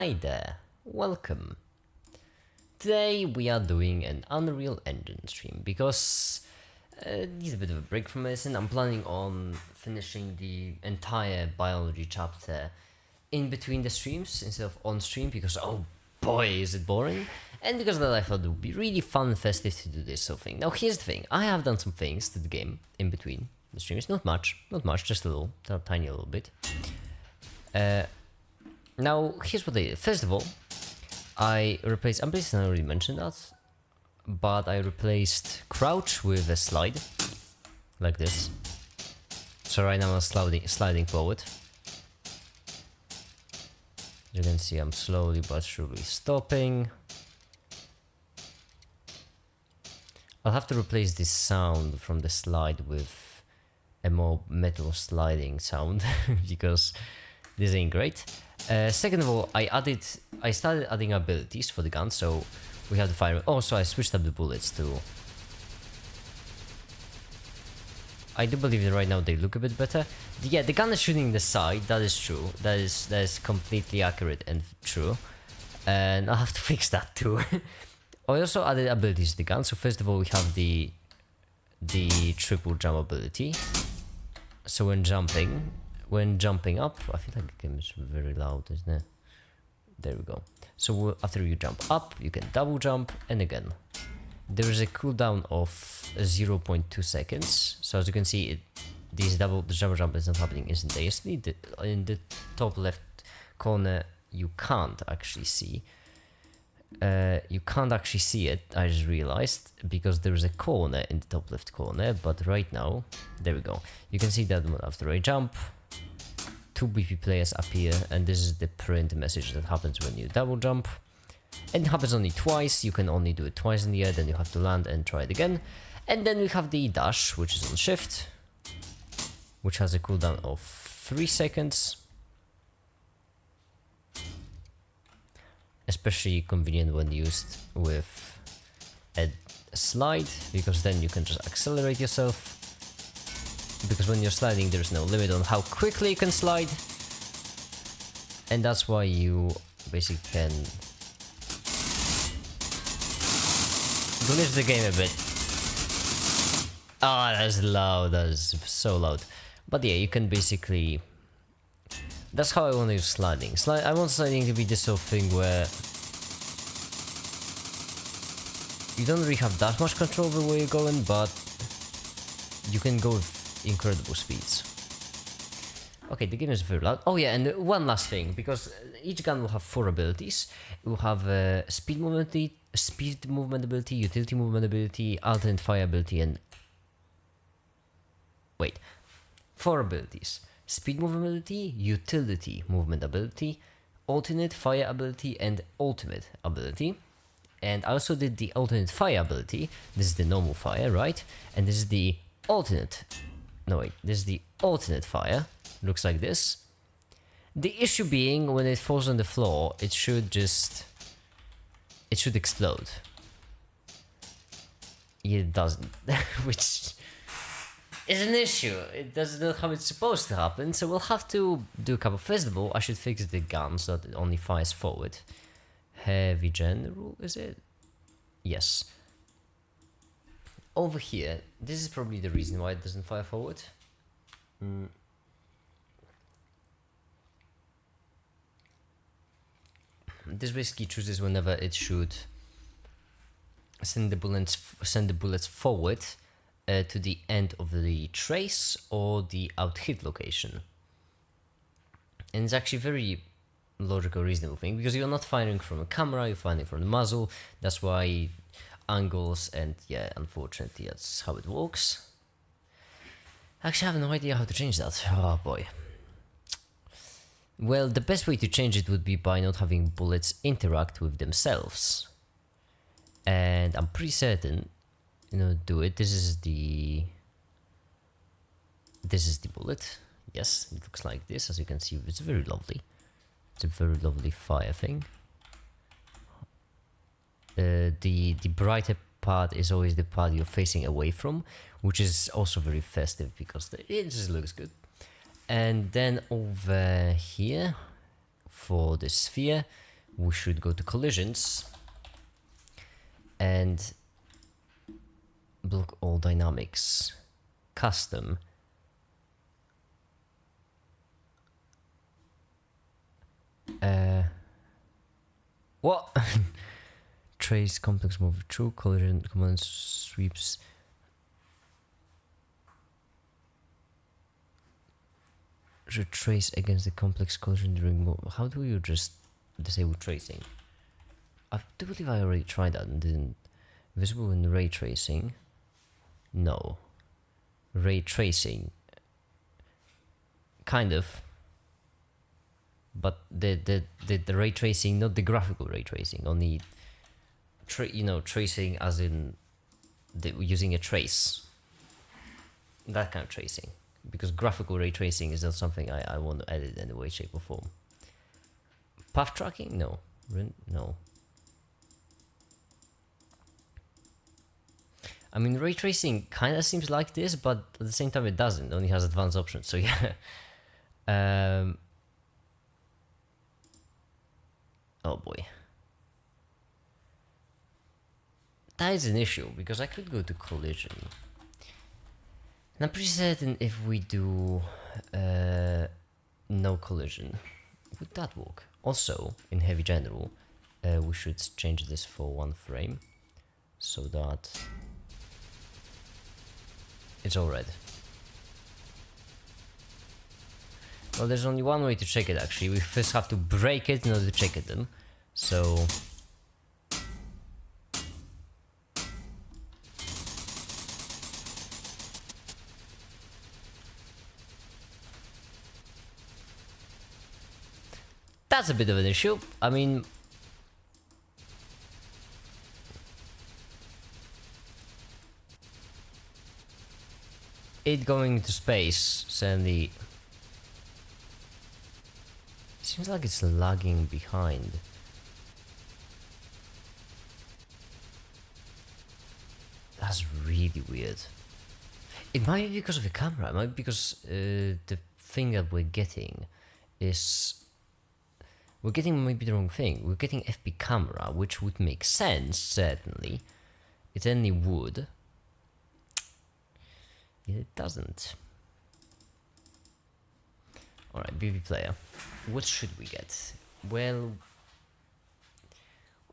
Hi there, welcome. Today we are doing an Unreal Engine stream because need a bit of a break from medicine. I'm planning on finishing the entire biology chapter in between the streams instead of on stream because oh boy is it boring. And because of that I thought it would be really fun and festive to do this sort of thing. Now here's the thing, I have done some things to the game in between the streams. Not much, just a little, tiny little bit. Now, here's what I did. First of all, I'm basically I already mentioned that, but I replaced crouch with a slide, like this. So right now I'm sliding forward. You can see I'm slowly but surely stopping. I'll have to replace this sound from the slide with a more metal sliding sound because this ain't great. Second of all, I started adding abilities for the gun, so we have the fire. Also, I switched up the bullets too. I do believe that right now they look a bit better. Yeah, the gun is shooting in the side. That is true. That is completely accurate and true. And I'll have to fix that too. I also added abilities to the gun. So first of all, we have the triple jump ability. So when jumping up, I feel like the game is very loud, isn't it? There we go. So after you jump up, you can double jump, and again. There is a cooldown of 0.2 seconds. So as you can see, the double jump is not happening instantaneously. In the top left corner, you can't actually see. It, I just realized, because there is a corner in the top left corner, but right now, there we go. You can see that after I jump, 2 BP players appear, and this is the print message that happens when you double jump. And it happens only twice, you can only do it twice in the air, then you have to land and try it again. And then we have the dash, which is on shift, which has a cooldown of 3 seconds. Especially convenient when used with a slide, because then you can just accelerate yourself. Because when you're sliding, there's no limit on how quickly you can slide. And that's why you basically can glitch the game a bit. Ah, that's loud, that is so loud. But yeah, you can basically... That's how I want to use sliding. I want sliding to be this sort of thing where you don't really have that much control over where you're going, but you can go with incredible speeds. Okay, the game is very loud. Oh yeah, and one last thing, because each gun will have 4 abilities. It will have speed movement ability, utility movement ability, alternate fire ability, and... Wait. 4 abilities. Speed movement ability, utility movement ability, alternate fire ability, and ultimate ability. And I also did the alternate fire ability. This is the normal fire, right? And this is the alternate... No wait, this is the alternate fire. Looks like this. The issue being, when it falls on the floor, it should explode. It doesn't, which is an issue. It doesn't how it's supposed to happen, so we'll have to do a couple. First of all, I should fix the gun so that it only fires forward. Heavy general, is it? Yes. Over here, this is probably the reason why it doesn't fire forward. This basically chooses whenever it should send the bullets forward to the end of the trace or the out hit location. And it's actually very logical, reasonable thing, because you're not firing from a camera, you're firing from the muzzle. That's why angles, and yeah, unfortunately that's how it works. Actually, I have no idea how to change that. Oh boy. Well, the best way to change it would be by not having bullets interact with themselves. And I'm pretty certain, do it. This is the bullet. Yes, it looks like this. As you can see, it's very lovely. It's a very lovely fire thing. The brighter part is always the part you're facing away from, which is also very festive because it just looks good. And then over here, for the sphere, we should go to collisions and block all dynamics, custom. What? Trace complex move, true collision command sweeps. Should trace against the complex collision during move. How do you just disable tracing? I do believe I already tried that and didn't. Visible in ray tracing. No. Ray tracing. Kind of. But the ray tracing, not the graphical ray tracing, only tracing as in using a trace. That kind of tracing. Because graphical ray tracing is not something I want to edit in any way, shape or form. Path tracking? No. No. I mean, ray tracing kind of seems like this, but at the same time it doesn't. It only has advanced options, so yeah. Oh boy. That is an issue, because I could go to collision. And I'm pretty certain if we do no collision, would that work? Also, in heavy general, we should change this for 1 frame, so that it's all red. Well, there's only one way to check it actually. We first have to break it in order to check it then. So that's a bit of an issue. I mean, it going into space certainly seems like it's lagging behind. That's really weird. It might be because of the camera. It might be because the thing that we're getting is... We're getting maybe the wrong thing. We're getting FP camera, which would make sense, certainly. It only would. It doesn't. Alright, BB player. What should we get? Well,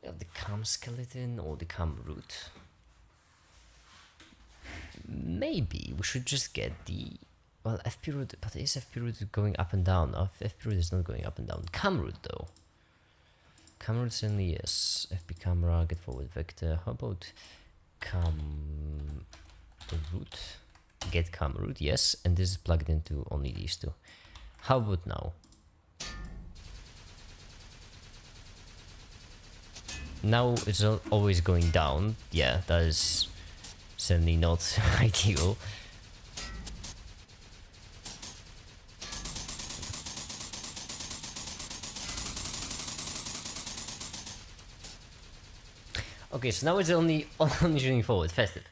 we have the cam skeleton or the cam root. Maybe we should just get the... Well, FP root, but is FP root going up and down? FP root is not going up and down. Cam root though. Cam root certainly yes. FP camera, get forward vector. How about cam root? Get cam root, yes. And this is plugged into only these two. How about now? Now it's always going down. Yeah, that is certainly not ideal. Okay, so now it's only shooting forward, festive.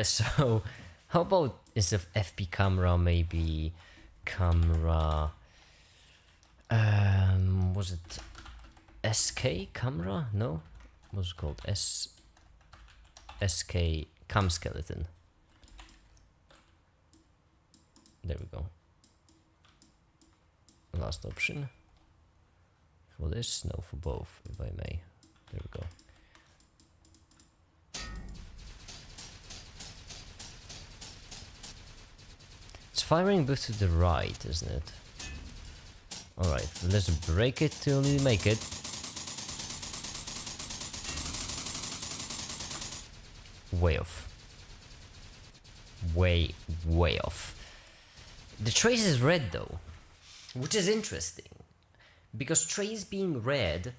So how about instead of FP camera, maybe camera? Was it SK camera? No, what's it called? SK cam skeleton. There we go. Last option for this. No, for both, if I may. There we go. It's firing both to the right, isn't it? Alright, let's break it till we make it. Way off. Way off. The trace is red though, which is interesting. Because trace being red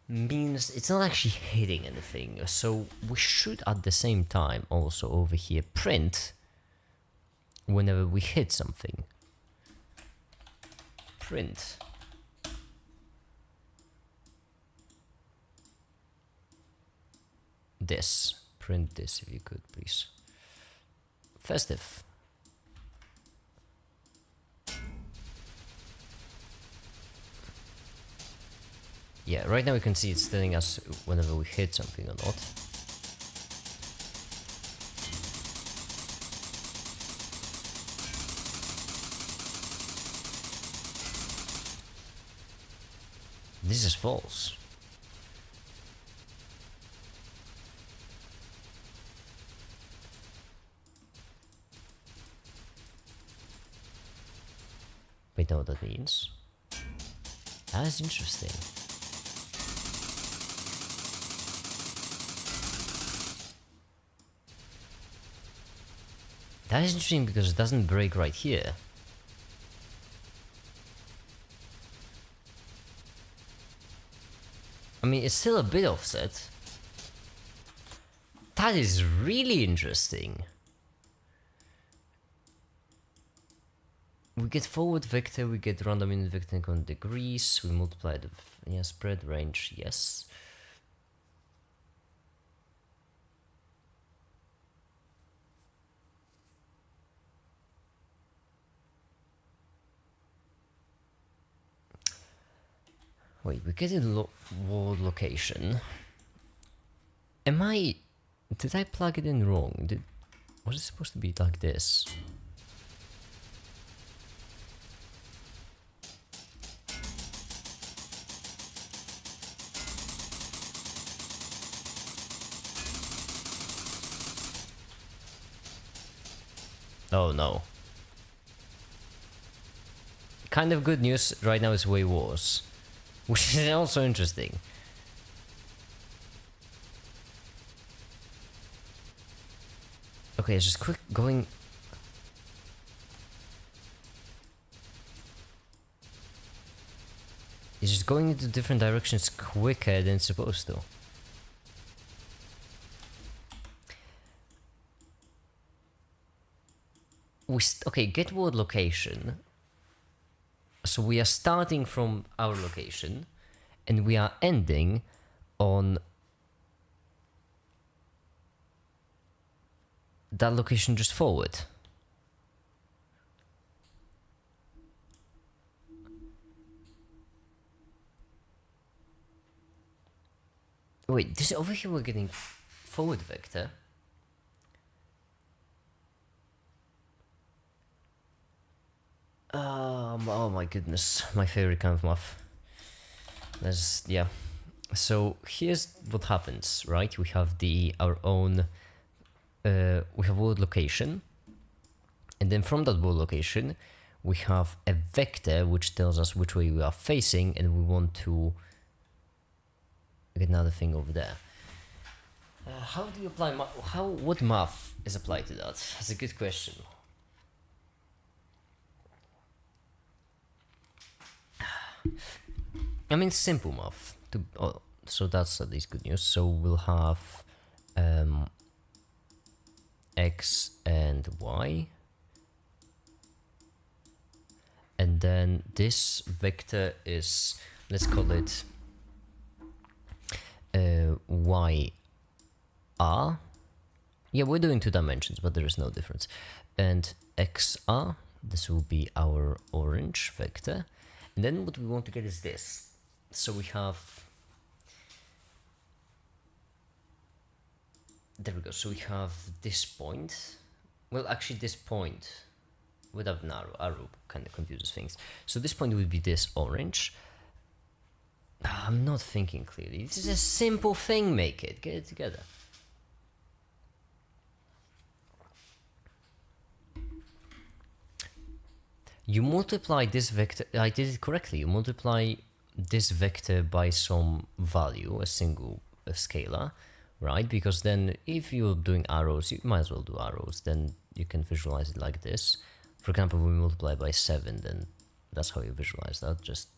means it's not actually hitting anything. So we should at the same time also over here print whenever we hit something. Print. This. Print this if you could, please. Festive. Yeah, right now we can see it's telling us whenever we hit something or not. This is false. Wait, know what that means? That is interesting. That is interesting because it doesn't break right here. I mean, it's still a bit offset. That is really interesting. We get forward vector, we get random unit vector in degrees, we multiply the spread range, yes. Wait, we get a world location. Did I plug it in wrong? Was it supposed to be like this? Oh no. Kind of good news right now is way worse. Which is also interesting. Okay, it's just quick going. It's just going into different directions quicker than it's supposed to. Okay, get world location. So we are starting from our location and we are ending on that location just forward. Wait, this over here we're getting forward vector. Oh my goodness, my favorite kind of math. Yeah. So here's what happens, right? We have our own. We have world location, and then from that world location, we have a vector which tells us which way we are facing, and we want to get another thing over there. How do you apply what math is applied to that? That's a good question. I mean, simple math. So that's at least good news. So we'll have x and y, and then this vector is, let's call it y r. Yeah, we're doing 2 dimensions, but there is no difference. And xr, this will be our orange vector. And then what we want to get is this. So we have, there we go. So we have this point. Well, actually this point without an arrow kind of confuses things. So this point would be this orange. I'm not thinking clearly. This is a simple thing, make it. Get it together. You multiply this vector, I did it correctly, you multiply this vector by some value, a single scalar, right? Because then if you're doing arrows, you might as well do arrows, then you can visualize it like this. For example, we multiply by 7, then that's how you visualize that, just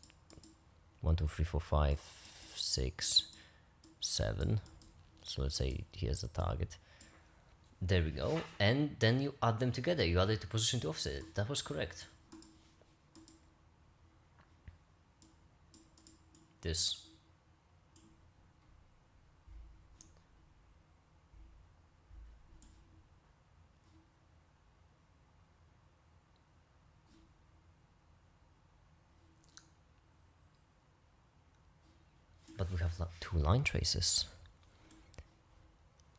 1, 2, 3, 4, 5, 6, 7. So let's say here's the target. There we go, and then you add them together, you add it to position to offset it. That was correct. This. But we have two line traces.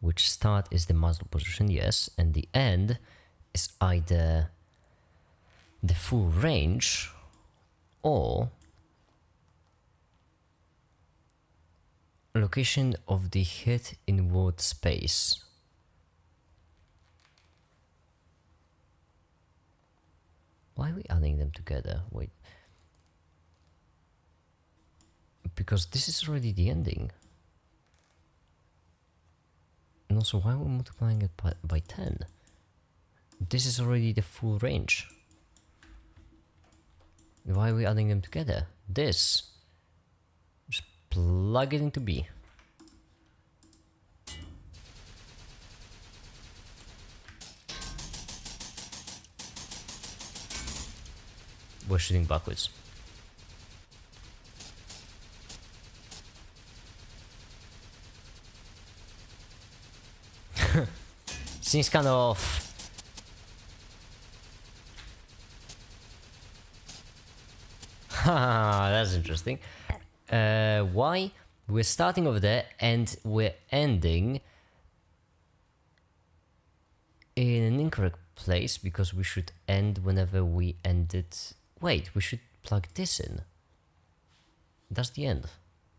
Which start is the muzzle position, yes, and the end is either the full range or location of the hit inward space. Why are we adding them together? Wait. Because this is already the ending. And also, why are we multiplying it by 10? This is already the full range. Why are we adding them together? This. Just plug it into B. We're shooting backwards. Seems kind of off. Haha, that's interesting. Why? We're starting over there and we're ending in an incorrect place because we should end whenever we ended. Wait, we should plug this in. That's the end.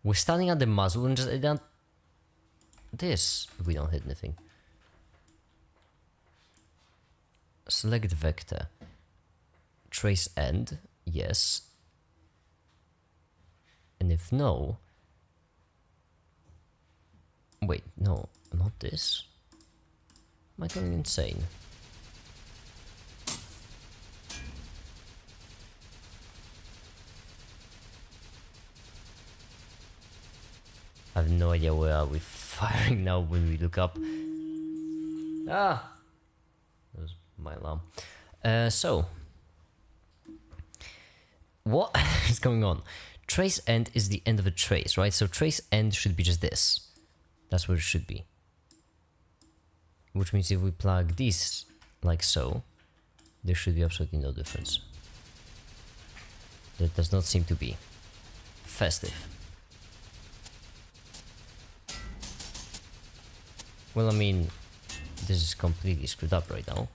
We're starting at the muzzle and just end this if we don't hit anything. Select vector. Trace end, yes. And if no... Wait, no, not this. Am I going insane? I have no idea where are we firing now when we look up. Ah! That was my alarm. So... What is going on? Trace end is the end of a trace, right? So trace end should be just this. That's what it should be. Which means if we plug these like so, there should be absolutely no difference. That does not seem to be festive. Well, I mean, this is completely screwed up right now.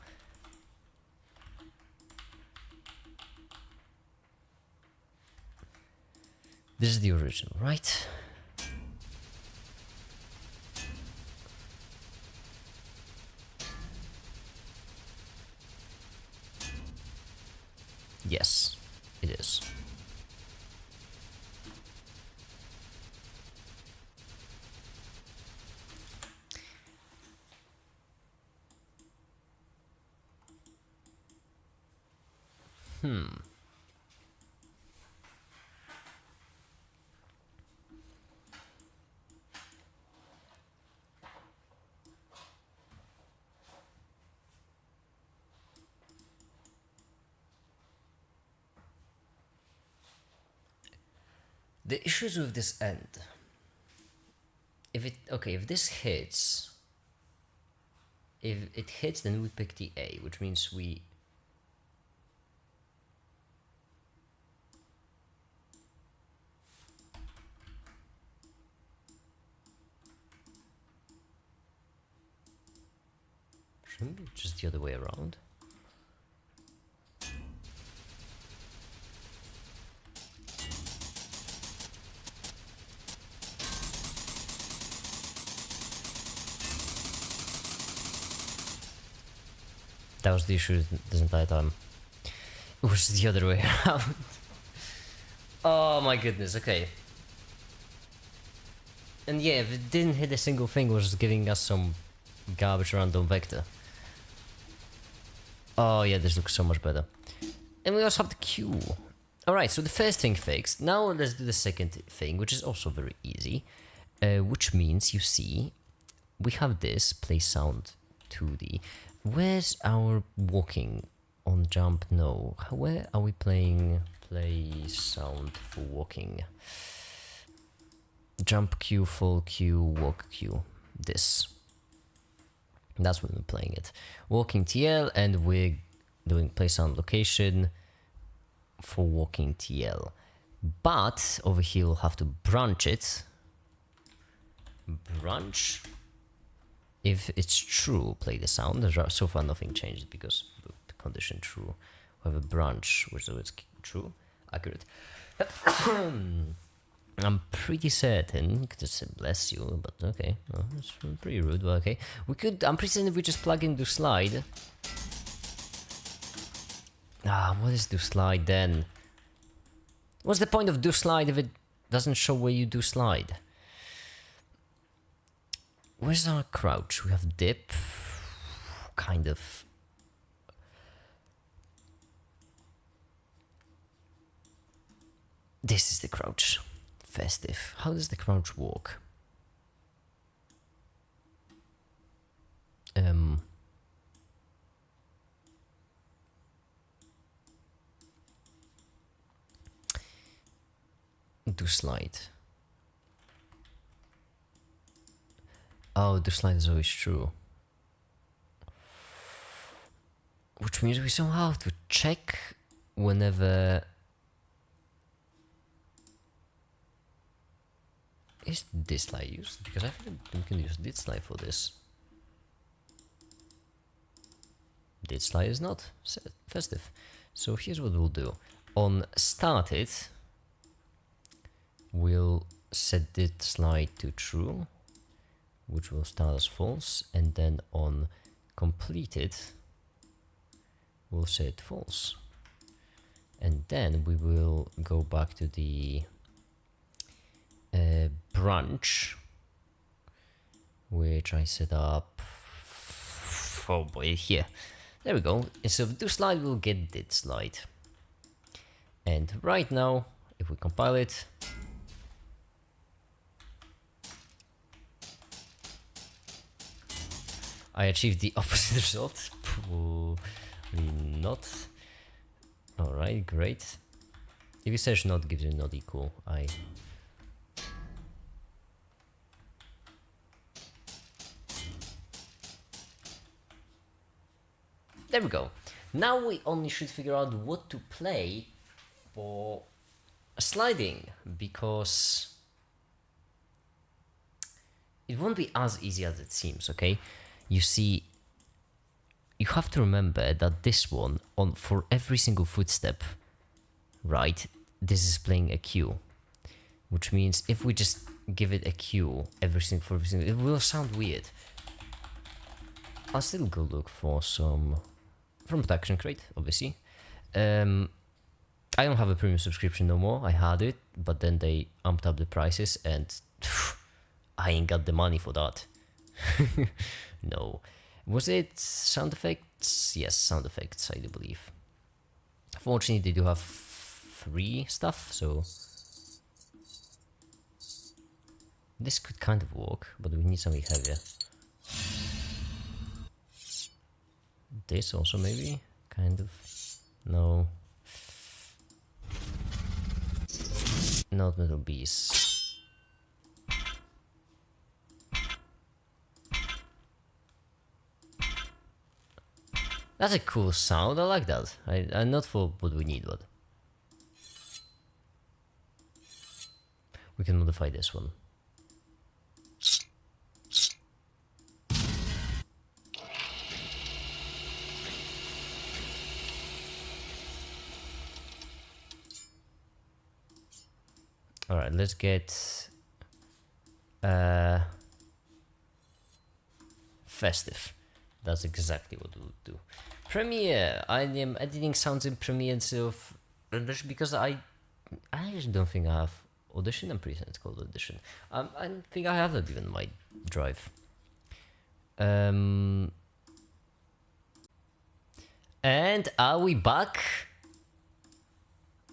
This is the original, right? Yes, it is. The issues with this end, if this hits, if it hits, then we pick the A, which means we shouldn't be just the other way around. That was the issue this entire time. It was the other way around. Oh my goodness, okay. And yeah, if it didn't hit a single thing, it was just giving us some garbage random vector. Oh yeah, this looks so much better. And we also have the Q. Alright, so the first thing fixed. Now let's do the second thing, which is also very easy. Which means, you see, we have this play sound 2D. Where's our walking on jump? No. Where are we playing play sound for walking? Jump Q, full Q, walk Q. This. That's when we're playing it. Walking TL, and we're doing play sound location for walking TL. But over here we'll have to branch it Brunch. If it's true, play the sound. So far nothing changed because the condition true. We have a branch, which is true, accurate. I'm pretty certain, you could just say bless you, but okay. Well, it's pretty rude, but okay. I'm pretty certain if we just plug in do slide. What is do slide then? What's the point of do slide if it doesn't show where you do slide? Where's our crouch? We have dip, kind of. This is the crouch. Festive. How does the crouch walk? Do slide. Oh, the slide is always true. Which means we somehow have to check whenever... Is this slide used? Because I think we can use this slide for this. This slide is not festive. So here's what we'll do. On started, we'll set this slide to true, which will start as false, and then on completed, we'll set false. And then we will go back to the branch, which I set up, oh boy, here. There we go. Instead of do slide, we'll get did slide. And right now, if we compile it, I achieved the opposite result. Probably not. Alright, great. If you search not gives you not equal, There we go. Now we only should figure out what to play for sliding, because it won't be as easy as it seems, okay? You see, you have to remember that this one, for every single footstep, right, this is playing a cue. Which means if we just give it a cue for every single, it will sound weird. I'll still go look for some from Protection Crate, obviously. I don't have a premium subscription no more. I had it, but then they amped up the prices and I ain't got the money for that. No. Was it sound effects? Yes, sound effects, I do believe. Fortunately, they do have free stuff, so this could kind of work, but we need something heavier. This also maybe? Kind of. No. Not metal bees. That's a cool sound, I like that. I'm not for what we need, but we can modify this one. Alright, let's get festive. That's exactly what we'll do. Premiere. I am editing sounds in Premiere instead of Audition because I actually don't think I have Audition. I'm pretty sure it's called Audition. I think I have that even in my drive. And are we back?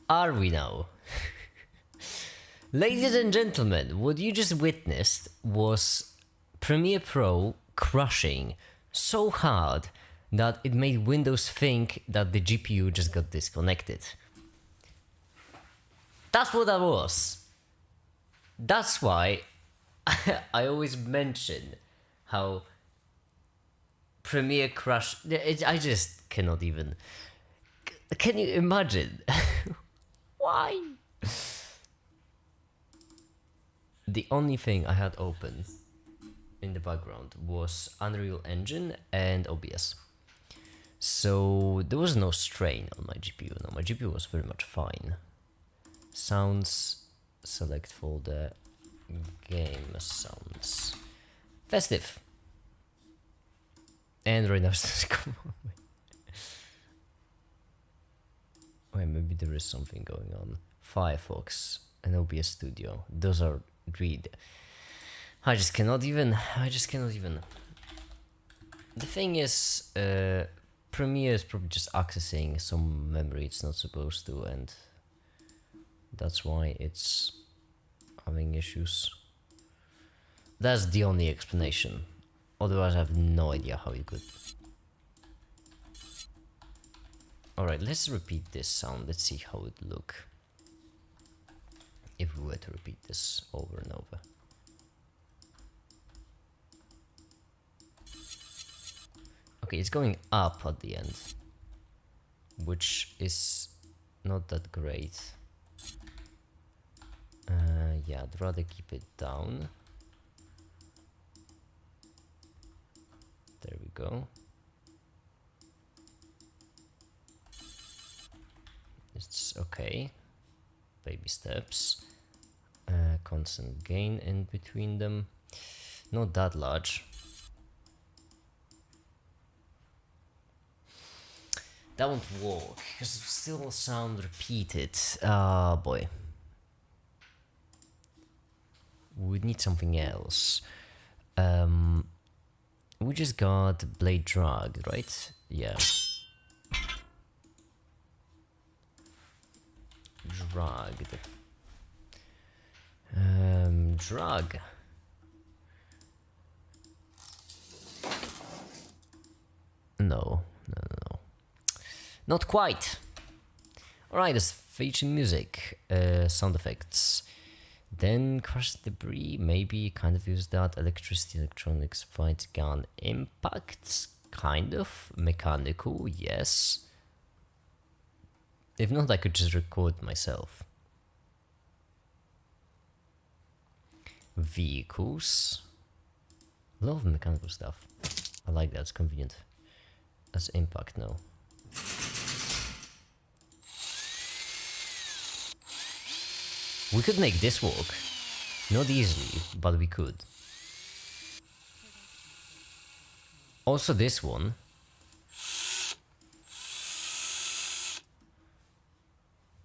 Are we now? Ladies and gentlemen, what you just witnessed was Premiere Pro crashing so hard that it made Windows think that the GPU just got disconnected. That's what that was. That's why I always mention how Premiere crashed. I just cannot even. Can you imagine? Why? The only thing I had open in the background was Unreal Engine and OBS. So there was no strain on my GPU. No, my GPU was very much fine. Sounds, select folder, game sounds. Festive. And right now it's come on. Wait, maybe there is something going on. Firefox and OBS Studio. Those are read. I just cannot even. The thing is, Premiere is probably just accessing some memory it's not supposed to, and that's why it's having issues. That's the only explanation. Otherwise, I have no idea how you could. Alright, let's repeat this sound. Let's see how it would look if we were to repeat this over and over. Okay, it's going up at the end, which is not that great. Yeah, I'd rather keep it down. There we go. It's okay. Baby steps. Constant gain in between them. Not that large. That won't work because it still sound repeated. Ah, boy. We need something else. We just got blade drag, right? Yeah. Drag. Drag. No. Not quite. Alright, let's feature music, sound effects. Then crush debris, maybe kind of use that. Electricity, electronics, fight gun, impacts, kind of. Mechanical, yes. If not, I could just record myself. Vehicles. A lot of mechanical stuff. I like that, it's convenient. That's impact now. We could make this work. Not easily, but we could. Also this one.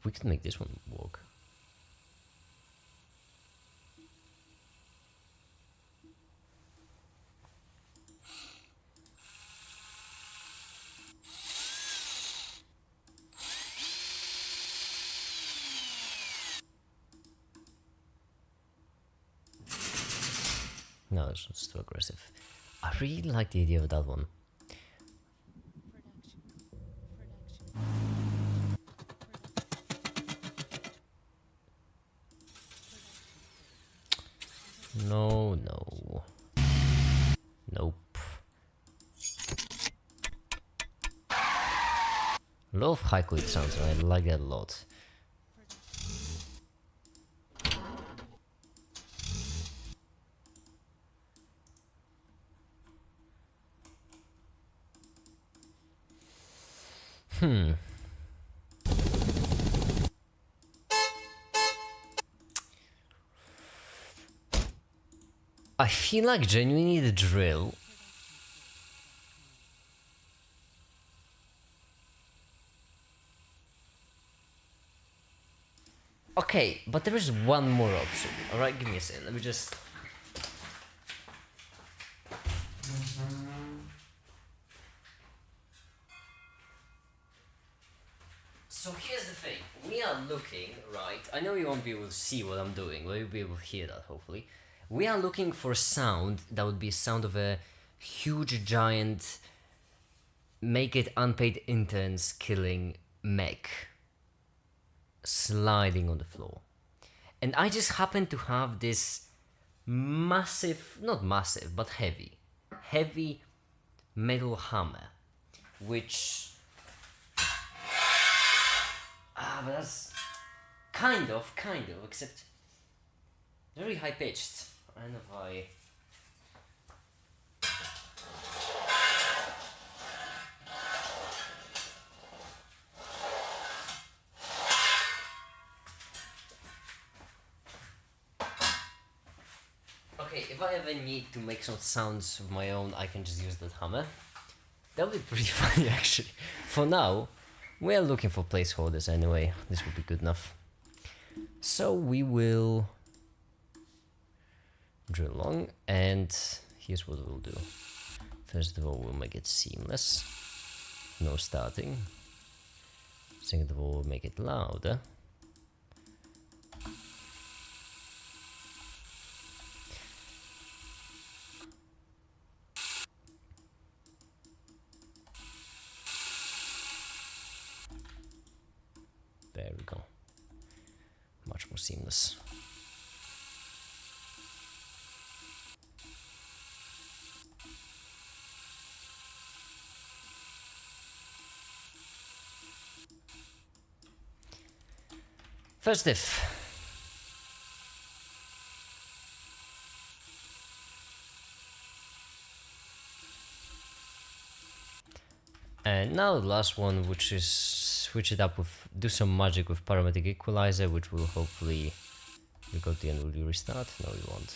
We could make this one work. No, it's too aggressive. I really like the idea of that one. No. Nope. A lot of high quality sounds, and I like that a lot. I feel like genuinely the drill. Okay, but there is one more option. Alright, give me a second. Let me just. So here's the thing. We are looking, right? I know you won't be able to see what I'm doing, but you'll be able to hear that, hopefully. We are looking for sound that would be a sound of a huge giant make it unpaid interns killing mech sliding on the floor. And I just happen to have this massive, not massive, but heavy metal hammer, which but that's kind of, except very high pitched. I don't know if I Okay, if I ever need to make some sounds of my own, I can just use that hammer. That would be pretty funny, actually. For now, we are looking for placeholders anyway. This will be good enough. So we will drill along, and here's what we'll do. First of all, we'll make it seamless. No starting. Second of all, we'll make it louder. There we go. Much more seamless. First diff. And now the last one, which is switch it up with, do some magic with parametric equalizer, which will hopefully, we got the end, will you restart? No, we won't.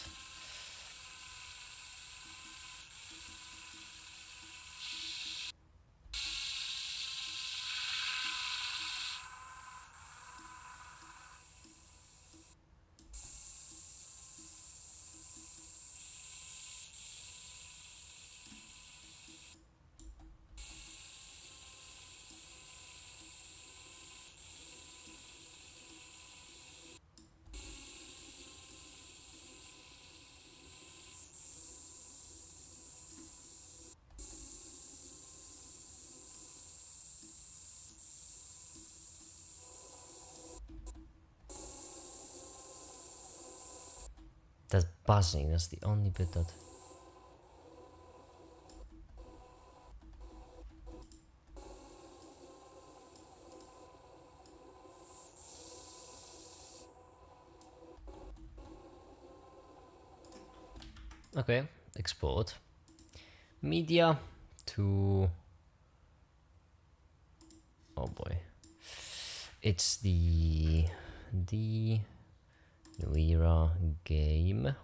That buzzing, that's the only bit that... Okay, export. Media to... Oh boy. It's the New Era gaming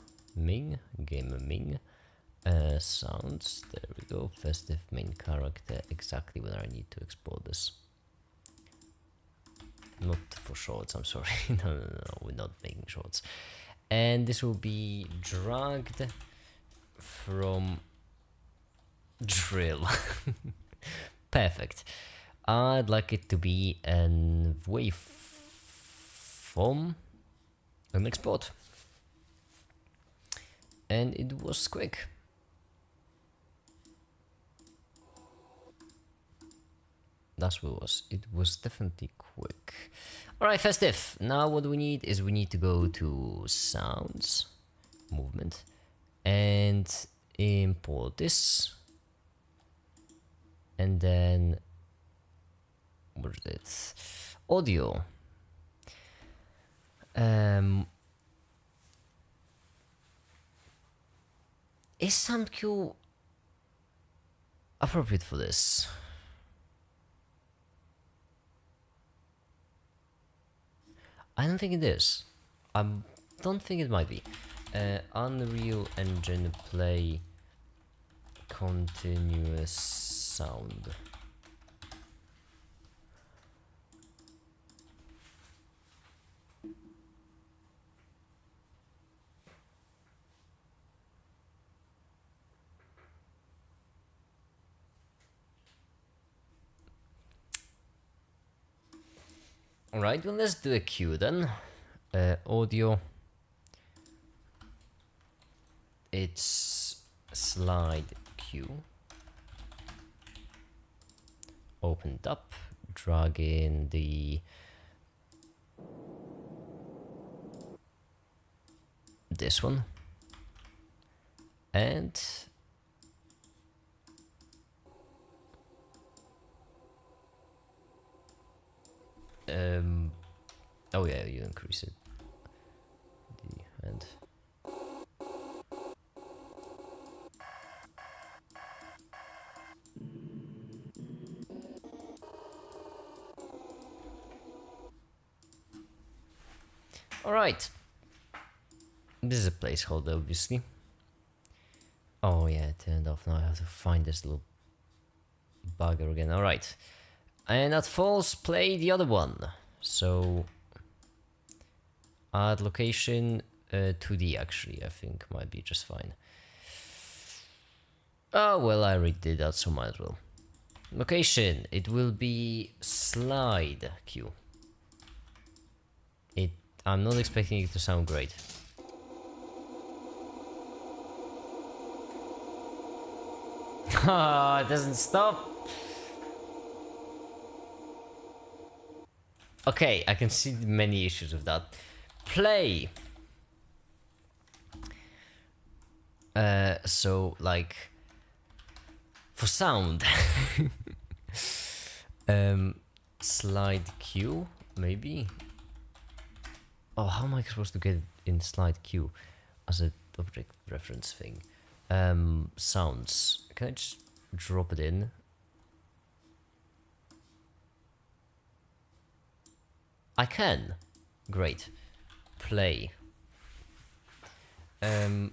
sounds. There we go. Festive main character. Exactly where I need to export this. Not for shorts. I'm sorry. No, we're not making shorts. And this will be dragged from drill. Perfect. I'd like it to be an waveform. An export, and it was quick. That's what it was. It was definitely quick. All right, festive. Now what we need is we need to go to sounds, movement, and import this, and then what is it? Audio. Is sound cue appropriate for this? I don't think it is. I don't think it might be. Unreal Engine play continuous sound. Alright, well, let's do a cue then. Audio. It's slide cue. Opened up. Drag in this one. And oh yeah, you increase it. And all right, this is a placeholder, obviously. Oh yeah, it turned off. Now I have to find this little bugger again. Alright. And at false, play the other one. So add location 2D actually, I think might be just fine. Oh well, I already did that, so might as well. Location, it will be slide queue. I'm not expecting it to sound great. Ah, it doesn't stop. Okay, I can see many issues with that. Play. So like for sound, slide queue maybe. Oh, how am I supposed to get in slide queue as an object reference thing? Sounds. Can I just drop it in? I can. Great. Play.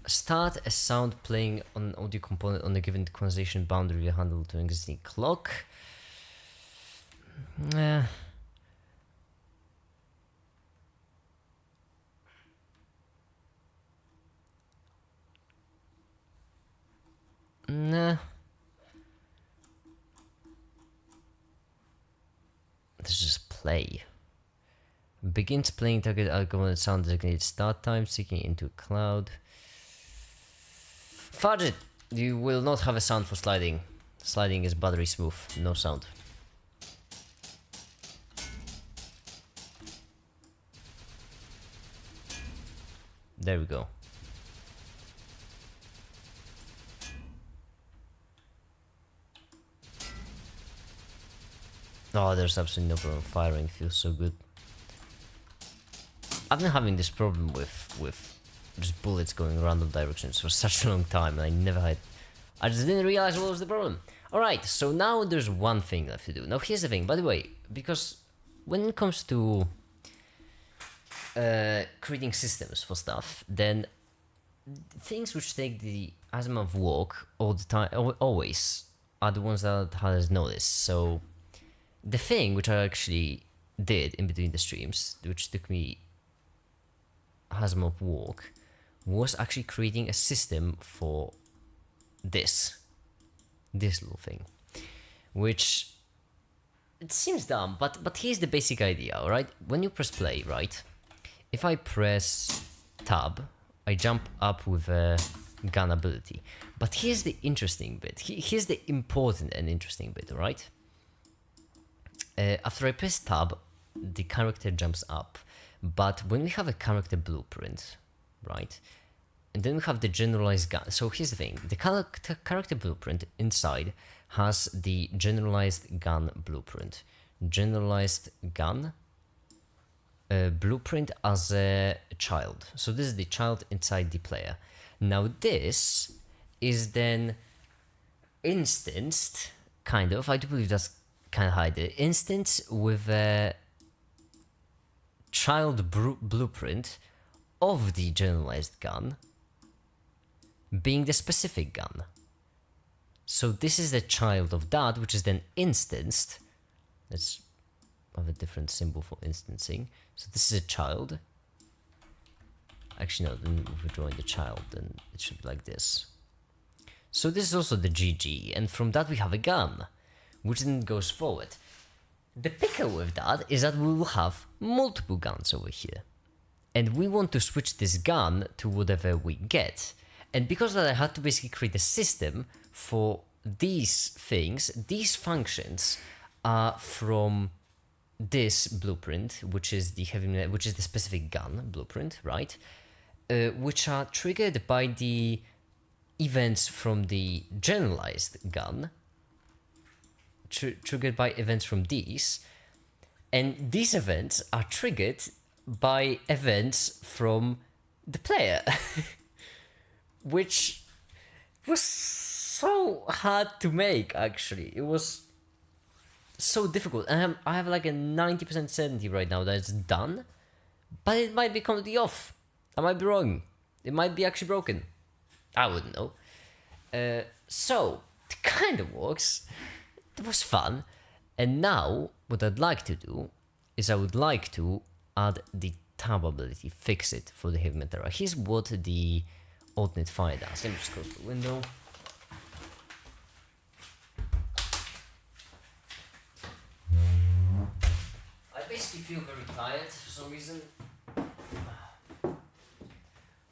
Start a sound playing on an audio component on a given conversation boundary handled to an existing clock. Nah. This is just play. Begins playing target component sound designated start time, seeking into cloud. Fudge it! You will not have a sound for sliding. Sliding is buttery smooth, no sound. There we go. Oh, there's absolutely no problem. Firing feels so good. I've been having this problem with just bullets going random directions for such a long time, and I just didn't realize what was the problem. Alright, so now there's one thing left to do. Now here's the thing, by the way, because when it comes to creating systems for stuff, then things which take the Asimov walk all the time, always, are the ones that has noticed. So the thing which I actually did in between the streams, which took me Asimov walk, was actually creating a system for this little thing, which it seems dumb, but here's the basic idea. All right, when you press play, right, if I press tab, I jump up with a gun ability. But here's the interesting bit. Here's the important and interesting bit. All right, after I press tab, the character jumps up. But when we have a character blueprint, right, and then we have the generalized gun. So here's the thing: the character blueprint inside has the generalized gun blueprint, generalized gun blueprint as a child. So this is the child inside the player. Now this is then instanced, kind of. I do believe that's kind of how I did it. Instance with a child blueprint of the generalized gun being the specific gun. So this is the child of that, which is then instanced. Let's have a different symbol for instancing. So this is a child. Actually, no, then if we join the child, then it should be like this. So this is also the GG, and from that we have a gun, which then goes forward. The pickle with that is that we will have multiple guns over here. And we want to switch this gun to whatever we get. And because of that, I had to basically create a system for these things. These functions are from this blueprint, which is the specific gun blueprint, right? Which are triggered by the events from the generalized gun. Triggered by events from these, and these events are triggered by events from the player, which was so hard to make. Actually, it was so difficult, and I have like a 90% certainty right now that it's done, but it might be completely off. I might be wrong. It might be actually broken. I wouldn't know. So it kind of works. It was fun. And now what I'd like to do is I would like to add the tab ability, fix it for the heavy metal. Here's what the alternate fire does. Let me just close the window. I basically feel very tired for some reason. I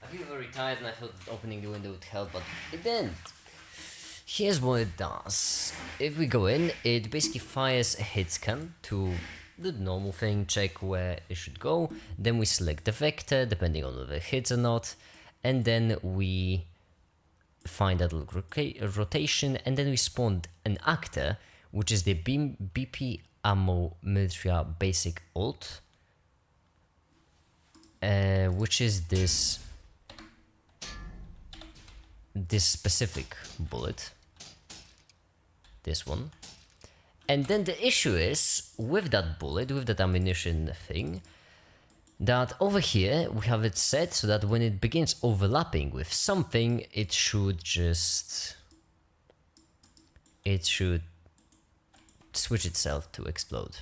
feel very tired and I thought opening the window would help, but it didn't. Here's what it does. If we go in, it basically fires a hit scan to the normal thing, check where it should go. Then we select the vector, depending on whether it hits or not. And then we find that little rotation, and then we spawn an actor, which is the BP Ammo Military Basic Alt, which is this specific bullet, this one. And then the issue is with that bullet, with that ammunition thing, that over here we have it set so that when it begins overlapping with something, it should switch itself to explode.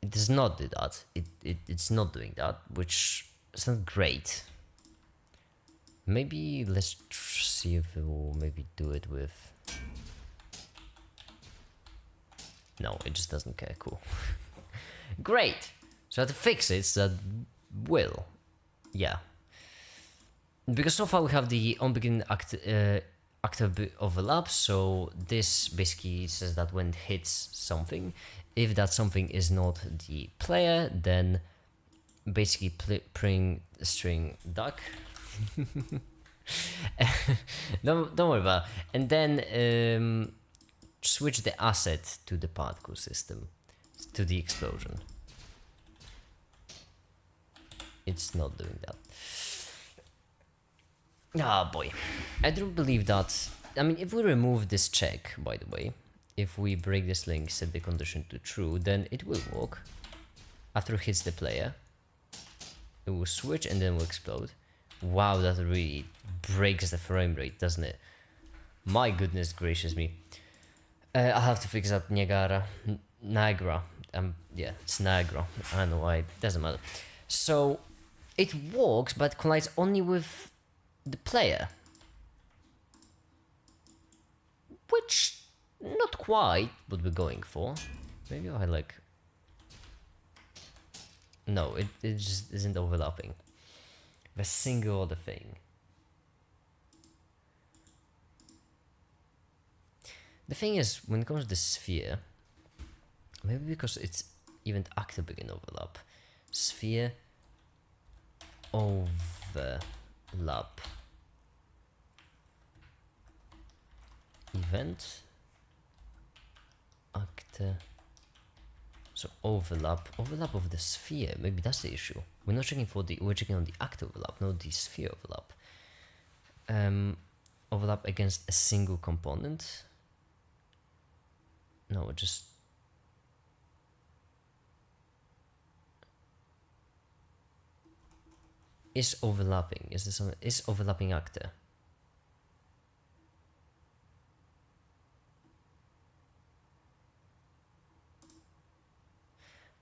It does not do that. It's not doing that, which is not great. Maybe let's see if it will maybe do it with... No, it just doesn't care. Cool. Great. So I have to fix it so that will. Yeah. Because so far we have the on-begin active overlap, so this basically says that when it hits something, if that something is not the player, then basically print string duck. don't worry about it. And then switch the asset to the particle system, to the explosion. It's not doing that. Ah, boy. I don't believe that. I mean, if we remove this check, by the way, if we break this link, set the condition to true, then it will work. After it hits the player, it will switch and then will explode. Wow, that really breaks the frame rate, doesn't it? My goodness gracious me. I'll have to fix that Niagara. Yeah, it's Niagara. I don't know why, it doesn't matter. So, it works, but collides only with the player. Which, not quite what we're going for. Maybe I like... No, it just isn't overlapping. The single other thing. The thing is, when it comes to the sphere, maybe because it's even active begin overlap. Sphere overlap event actor. So overlap of the sphere. Maybe that's the issue. We're not checking for the. We're checking on the actor overlap, not the sphere overlap. Overlap against a single component. No, just. Is overlapping. Is this something? Is overlapping actor?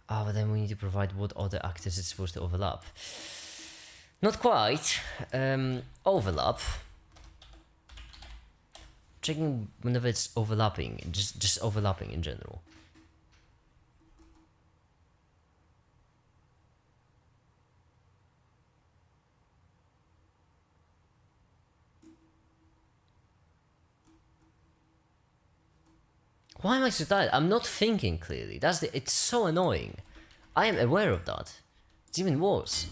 Ah, but then we need to provide what other actors it's supposed to overlap. Not quite. Overlap. Checking whenever it's overlapping, just overlapping in general. Why am I so tired? I'm not thinking clearly. It's so annoying. I am aware of that. It's even worse.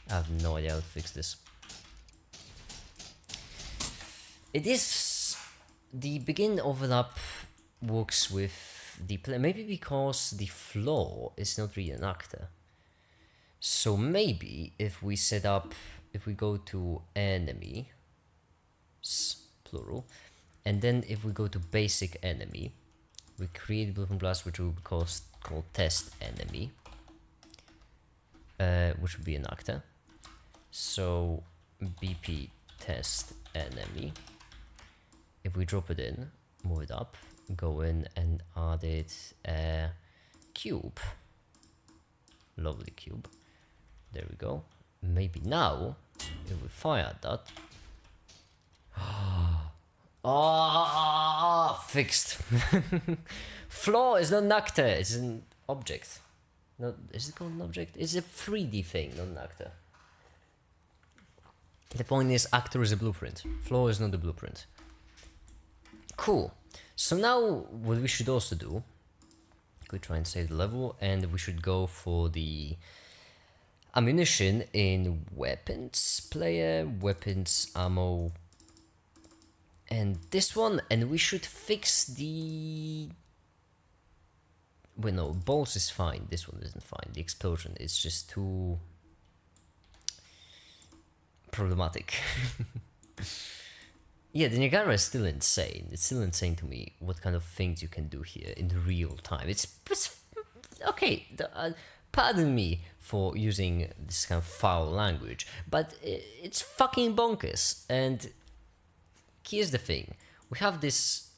I have no idea how to fix this. It is... The begin overlap works with the play. Maybe because the floor is not really an actor. So maybe if we set up... If we go to enemy... plural... And then if we go to basic enemy, we create blueprint blast, which will be called test enemy, which would be an actor. So BP test enemy. If we drop it in, move it up, go in and add it a cube. Lovely cube. There we go. Maybe now, if we fire at that. Ah, fixed. Flaw is not an actor, it's an object. Not, is it called an object? It's a 3D thing, not an actor. The point is, actor is a blueprint. Flaw is not the blueprint. Cool. So now, what we should also do, we try and save the level, and we should go for the ammunition in weapons player, weapons, ammo, and this one, and we should fix the... Wait, no, balls is fine, this one isn't fine. The explosion is just too problematic. Yeah, the Niagara is still insane. It's still insane to me what kind of things you can do here in real time. It's okay, pardon me for using this kind of foul language, but it's fucking bonkers. And here's the thing. We have this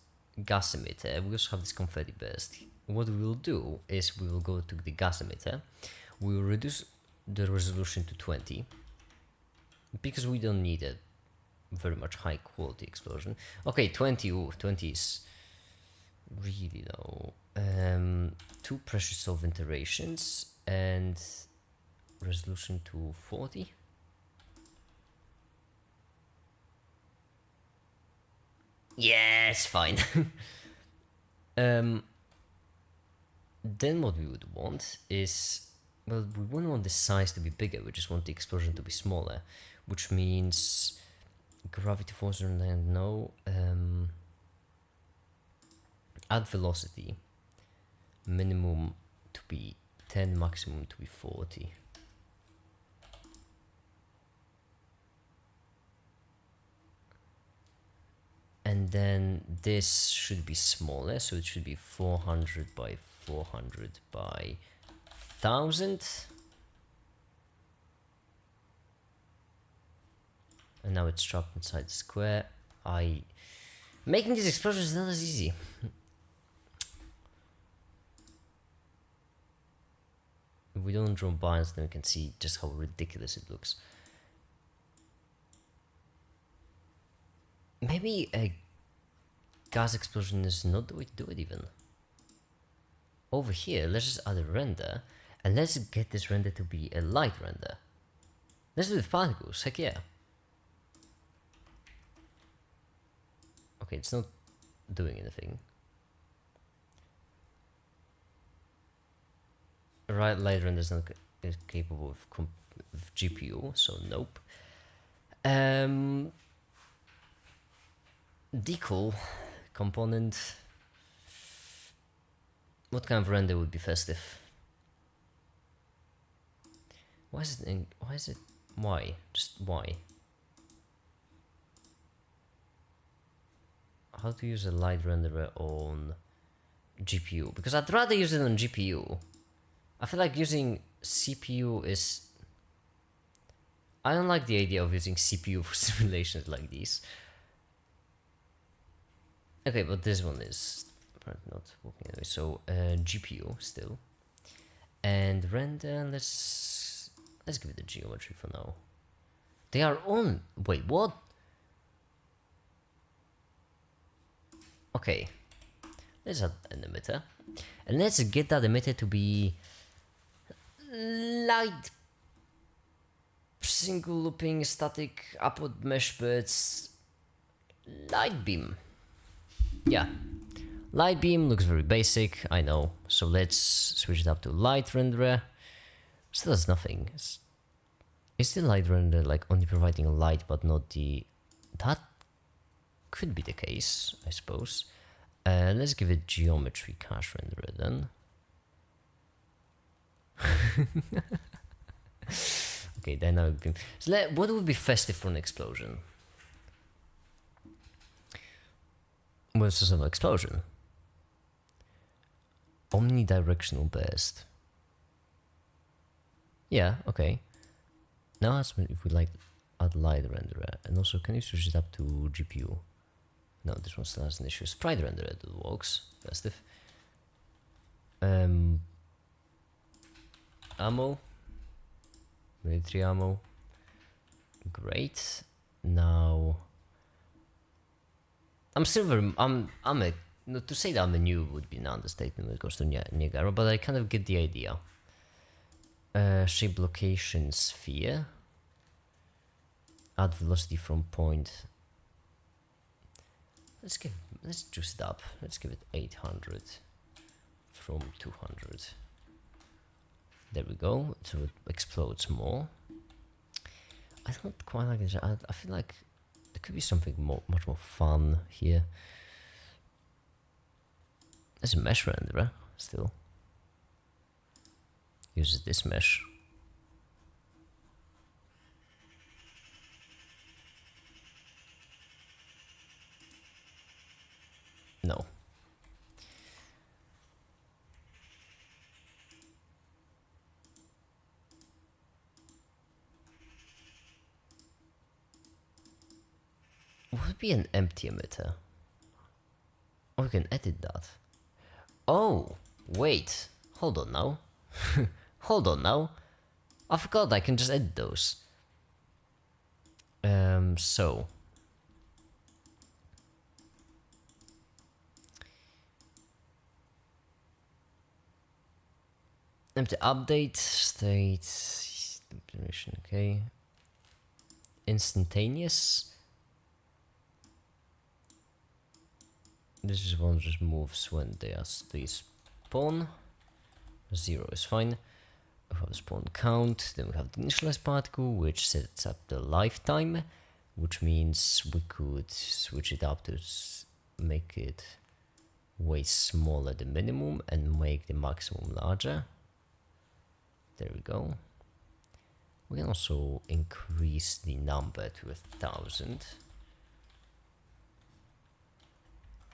gas emitter, we also have this confetti burst. What we will do is we will go to the gas emitter, we will reduce the resolution to 20, because we don't need a very much high quality explosion. Okay, 20, ooh, 20 is really low. 2 pressure solvent iterations and resolution to 40. Yeah, it's fine. Then what we would want is, well, we wouldn't want the size to be bigger, we just want the explosion to be smaller, which means gravity force, no, add velocity, minimum to be 10, maximum to be 40. And then this should be smaller, so it should be 400 by 400 by 1000. And now it's trapped inside the square. Making these explosions is not as easy. If we don't draw binds, then we can see just how ridiculous it looks. Maybe a gas explosion is not the way to do it even. Over here, let's just add a render, and let's get this render to be a light render. Let's do it with particles, heck yeah. Okay, it's not doing anything. Right, light render is not capable of GPU, so nope. Decal component. What kind of render would be festive? Why is it? Why? Just why? How to use a light renderer on GPU? Because I'd rather use it on GPU. I feel like using CPU is... I don't like the idea of using CPU for simulations like these. Okay, but this one is apparently not working anyway. So GPU still, and render. Let's give it the geometry for now. They are on. Wait, what? Okay, let's add an emitter, and let's get that emitter to be light, single looping, static, upward mesh birds, light beam. Yeah, light beam looks very basic, I know. So let's switch it up to light renderer. Still does nothing. Is the light renderer like only providing a light but not the... That could be the case, I suppose. Let's give it geometry cache renderer then. Okay, dynamic beam. So what would be festive for an explosion? Well, it's an explosion. Omnidirectional burst. Yeah, okay. Now that's if we like add light renderer, and also can you switch it up to GPU? No, this one still has an issue. Sprite renderer that works. Festive. Ammo. Military ammo. Great. Now I'm still very, I'm a, no, to say that I'm a noob would be an understatement when it comes to Niagara, but I kind of get the idea. Shape location sphere. Add velocity from point. Let's juice it up. Let's give it 800 from 200. There we go. So it explodes more. I don't quite like this. I feel like there could be something much more fun here. There's a mesh renderer still. Uses this mesh. No. Would be an empty emitter. Oh, we can edit that. Oh, wait. Hold on now. Hold on now. I forgot I can just edit those. So. Empty update, state, okay. Instantaneous. This one just moves when they spawn. 0 is fine. We have the spawn count, then we have the initialized particle, which sets up the lifetime, which means we could switch it up to make it way smaller the minimum and make the maximum larger. There we go. We can also increase the number to 1,000.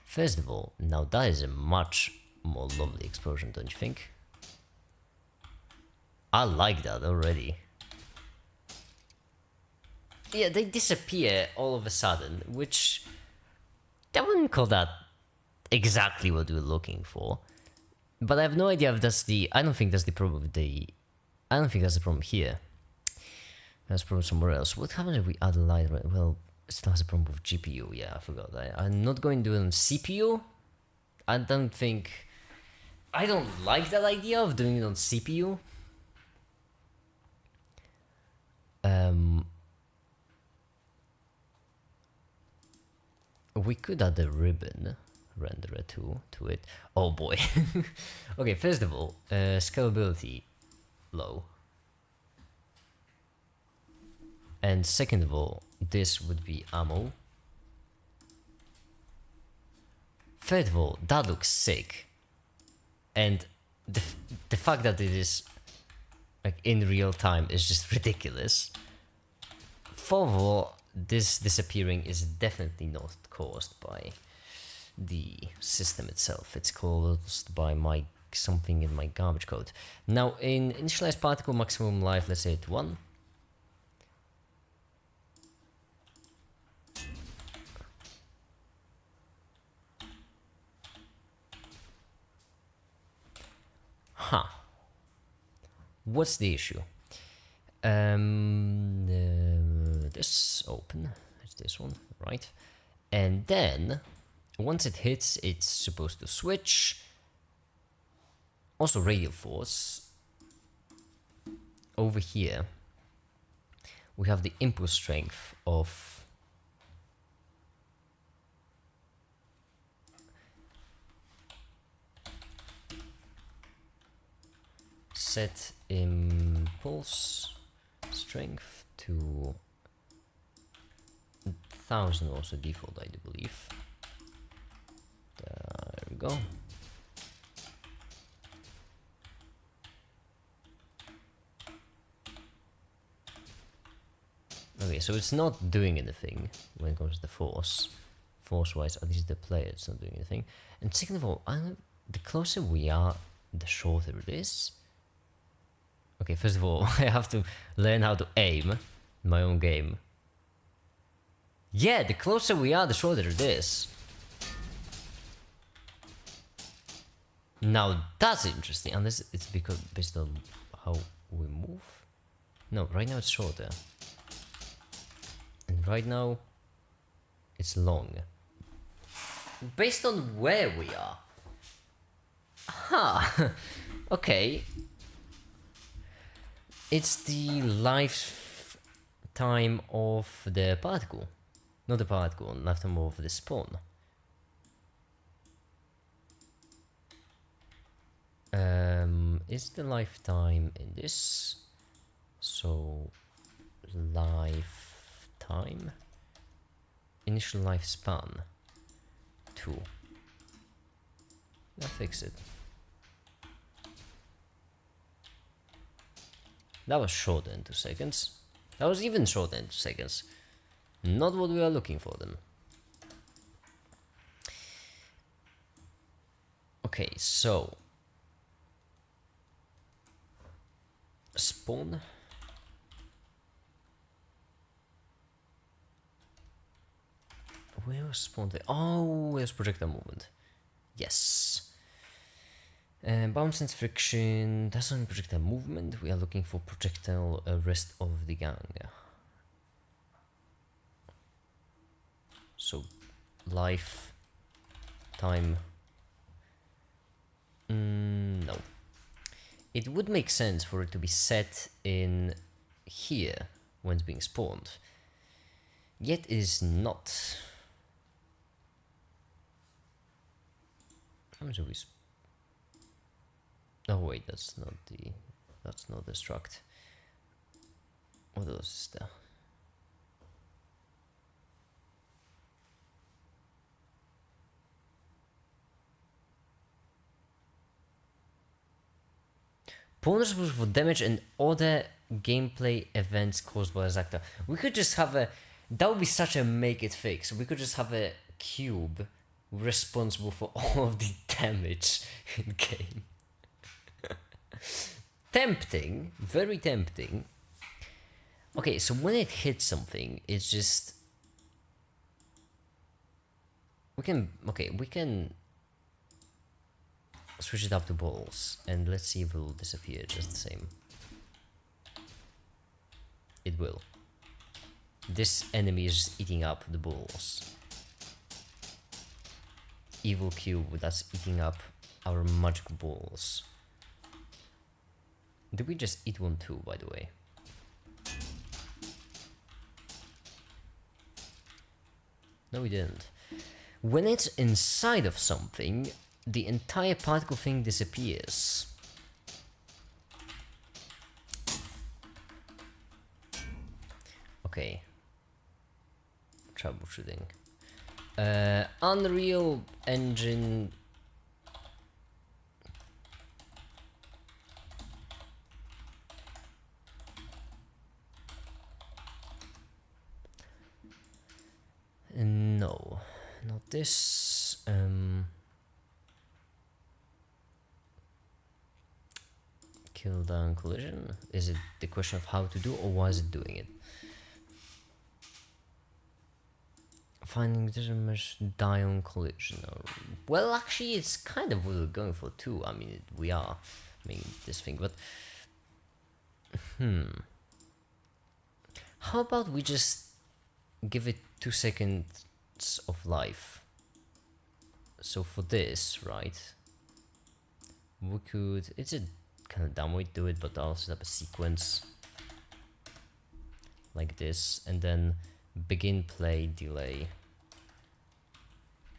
First of all, now that is a much more lovely explosion, don't you think? I like that already. Yeah, they disappear all of a sudden, which I wouldn't call that exactly what we're looking for. But I have no idea if that's the... I don't think that's the problem with the... I don't think that's the problem here. That's a problem somewhere else. What happens if we add a light? Well, it still has a problem with GPU. Yeah, I forgot. I'm not going to do it on CPU. I don't think... I don't like that idea of doing it on CPU. We could add a ribbon renderer to it. Oh boy. Okay, first of all, scalability low. And second of all, this would be ammo. Third of all, that looks sick. And the fact that it is like in real time is just ridiculous. Fourth of all, this disappearing is definitely not caused by the system itself. It's caused by something in my garbage code. Now in initialized particle maximum life, let's say it 1. Huh. What's the issue? This open. It's this one, right? And then once it hits, it's supposed to switch. Also radial force. Over here we have the impulse strength of set impulse strength to 1,000, also default, I do believe. There we go. Okay, so it's not doing anything when it comes to the force. Force-wise, at least the player, it's not doing anything. And second of all, the closer we are, the shorter it is. Okay, first of all, I have to learn how to aim in my own game. Yeah, the closer we are, the shorter it is. Now that's interesting, unless it's because based on how we move. No, right now it's shorter. And right now it's long. Based on where we are. Huh. Okay. It's the lifetime of the particle. Not the particle, lifetime of the spawn. Is the lifetime in this? So, lifetime. Initial lifespan. 2. I'll fix it. That was shorter than 2 seconds. That was even shorter than 2 seconds. Not what we are looking for then. Okay, so spawn. Where was spawn? Oh, where's projectile movement? Yes. Bounce and friction. That's not projectile movement. We are looking for projectile rest of the gang. So, life time. No. It would make sense for it to be set in here when it's being spawned. Yet it is not. How much are we? Oh wait, that's not the struct. What else is there? Bonus boost for damage and other gameplay events caused by a actor. We could just have a. That would be such a make it fix. We could just have a cube responsible for all of the damage in game. Tempting, very tempting. Okay, so when it hits something, it's just. We can switch it up to balls, and let's see if it will disappear just the same. It will. This enemy is just eating up the balls. Evil cube that's eating up our magic balls. Did we just eat one too, by the way? No, we didn't. When it's inside of something, the entire particle thing disappears. Okay. Troubleshooting. Unreal Engine. No, not this. Kill down collision. Is it the question of how to do, or why is it doing it? Finding doesn't much die on collision. Well, actually, it's kind of what we're going for too. I mean, we are. I mean, this thing, but how about we just give it 2 seconds of life? So for this, right? We could. It's a kind of dumb way to do it, but I'll set up a sequence like this, and then begin play delay.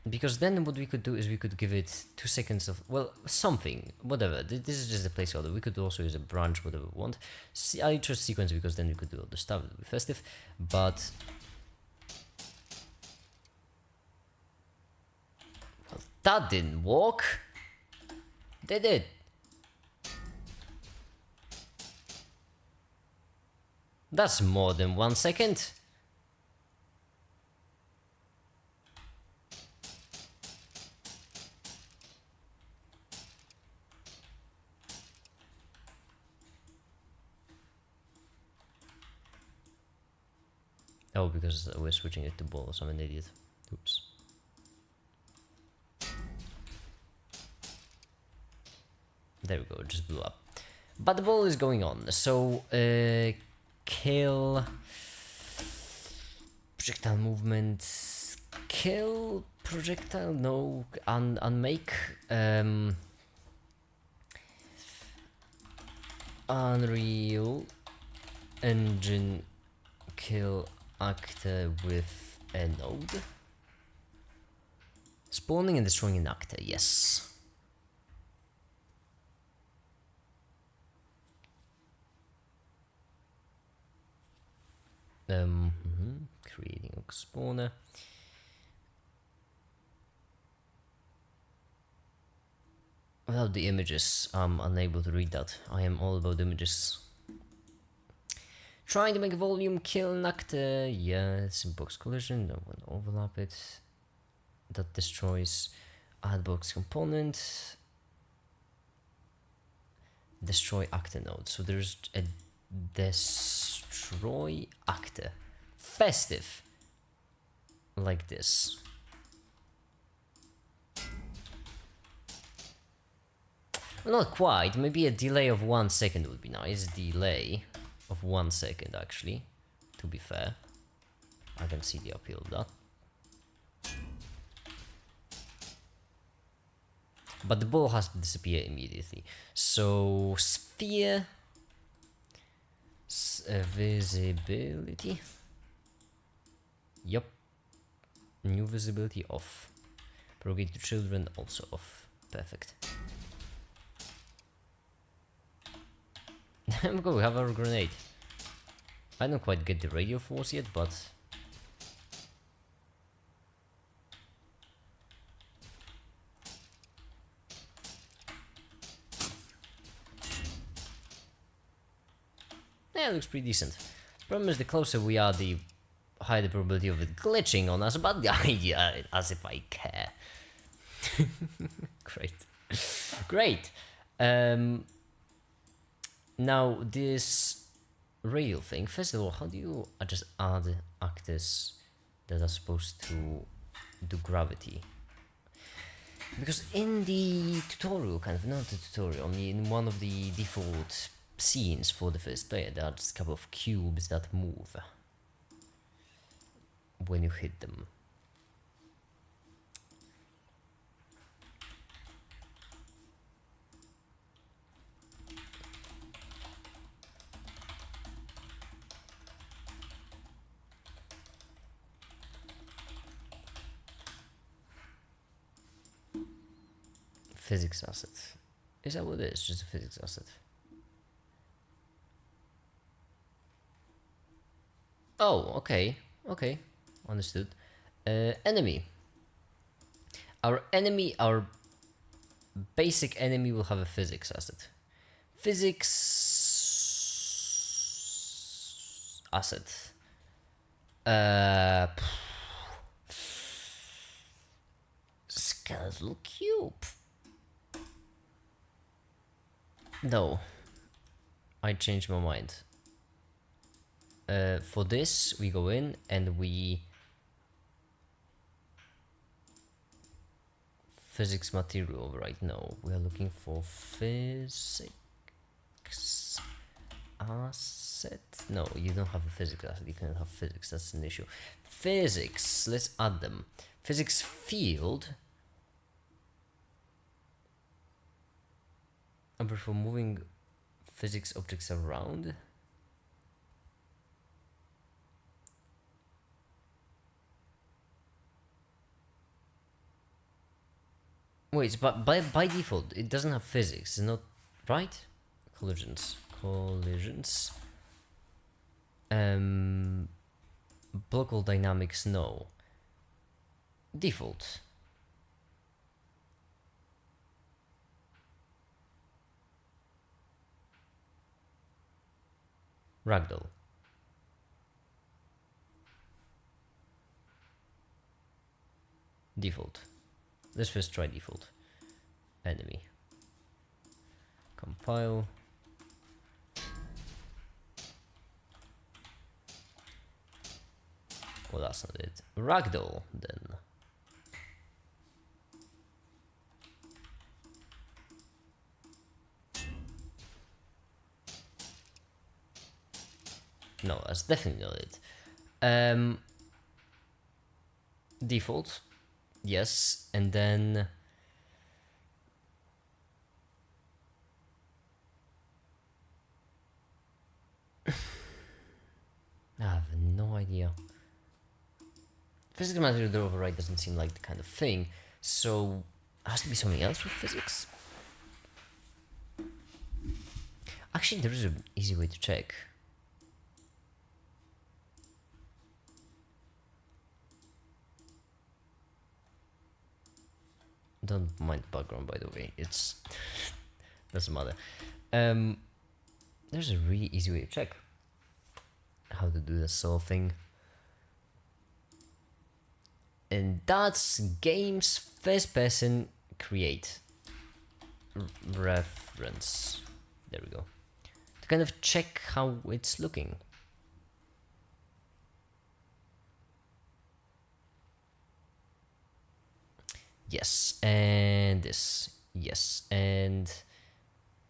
Because then what we could do is we could give it 2 seconds of, well, something, whatever. This is just a placeholder. We could also use a branch, whatever we want. I chose sequence because then we could do all the stuff. It would be festive, but well, that didn't work. They did. That's more than 1 second. Oh, because we're switching it to balls. I'm an idiot. Oops. There we go, it just blew up. But the ball is going on, so kill projectile movement, kill projectile, no, unmake, Unreal Engine kill actor with a node. Spawning and destroying an actor, yes. Creating a spawner. Without the images, I'm unable to read that. I am all about images. Trying to make volume kill an actor. Yes, box collision, don't want to overlap it. That destroys add box component. Destroy actor node. So there's a destroy actor. Festive. Like this. Well, not quite. Maybe a delay of 1 second would be nice. Delay of 1 second, actually. To be fair. I can see the appeal of that. But the ball has to disappear immediately. So, sphere. Visibility. Yup. New visibility off. Propagate to children also off. Perfect. I'm going to have our grenade. I don't quite get the radio force yet, but... yeah, it looks pretty decent. Problem is, the closer we are, the higher the probability of it glitching on us, but the idea, as if I care. Great. Great. Now, this radio thing, first of all, how do you just add actors that are supposed to do gravity? Because in the tutorial, kind of, not the tutorial, in one of the default scenes for the first player, there are just a couple of cubes that move when you hit them. Physics asset. Is that what it is? Just a physics asset. Oh, okay. Okay. Understood. Enemy. Our enemy, our basic enemy will have a physics asset. Physics asset. Skeletal cube. No, I changed my mind. For this, we go in and we physics material override. No, we are looking for physics asset. No, you don't have a physics asset. You can't have physics. That's an issue. Physics. Let's add them. Physics field. But for moving physics objects around. Wait, but by default it doesn't have physics, it's not right? Collisions. Local dynamics, no. Default. Ragdoll. Default. Let's first try default. Enemy. Compile. Well, that's not it. Ragdoll, then. No, that's definitely not it. Default, yes, and then I have no idea. Physics material override doesn't seem like the kind of thing, so it has to be something else with physics. Actually, there is an easy way to check. Don't mind the background, by the way. It's doesn't matter. There's a really easy way to check how to do this sort of thing, and that's games first person create reference. There we go. To kind of check how it's looking. Yes, and this. Yes, and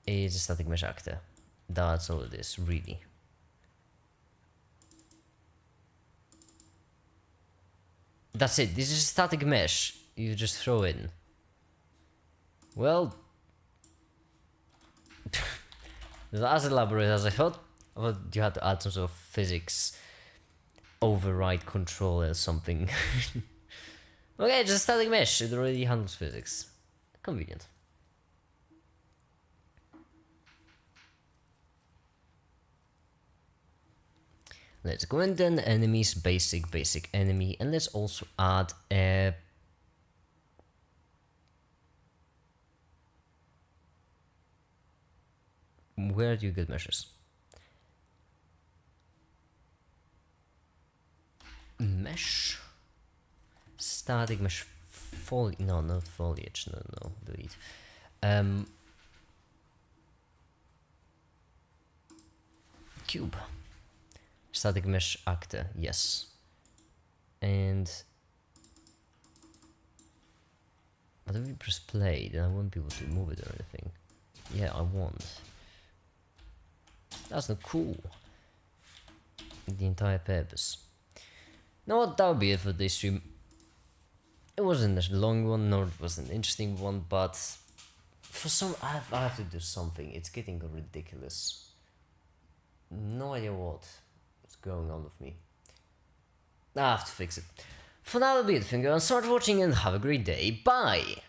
it's a static mesh actor. That's all it is, really. That's it. This is a static mesh. You just throw in. Well, as elaborate as I thought. I thought you had to add some sort of physics override control or something. Okay, just a static mesh. It already handles physics. Convenient. Let's go in then, enemies, basic enemy, and let's also add a where do you get meshes? Mesh, static mesh, foliage, no, not foliage, no, delete. Cube. Static mesh actor, yes. And but if we press play, then I won't be able to move it or anything. Yeah, I won't. That's not cool. The entire purpose. Now what, that would be it for this stream. It wasn't a long one, nor it was an interesting one, but for some, I have to do something. It's getting ridiculous. No idea what's going on with me. I have to fix it. For now, that'll be it. Thank you and start watching and have a great day. Bye!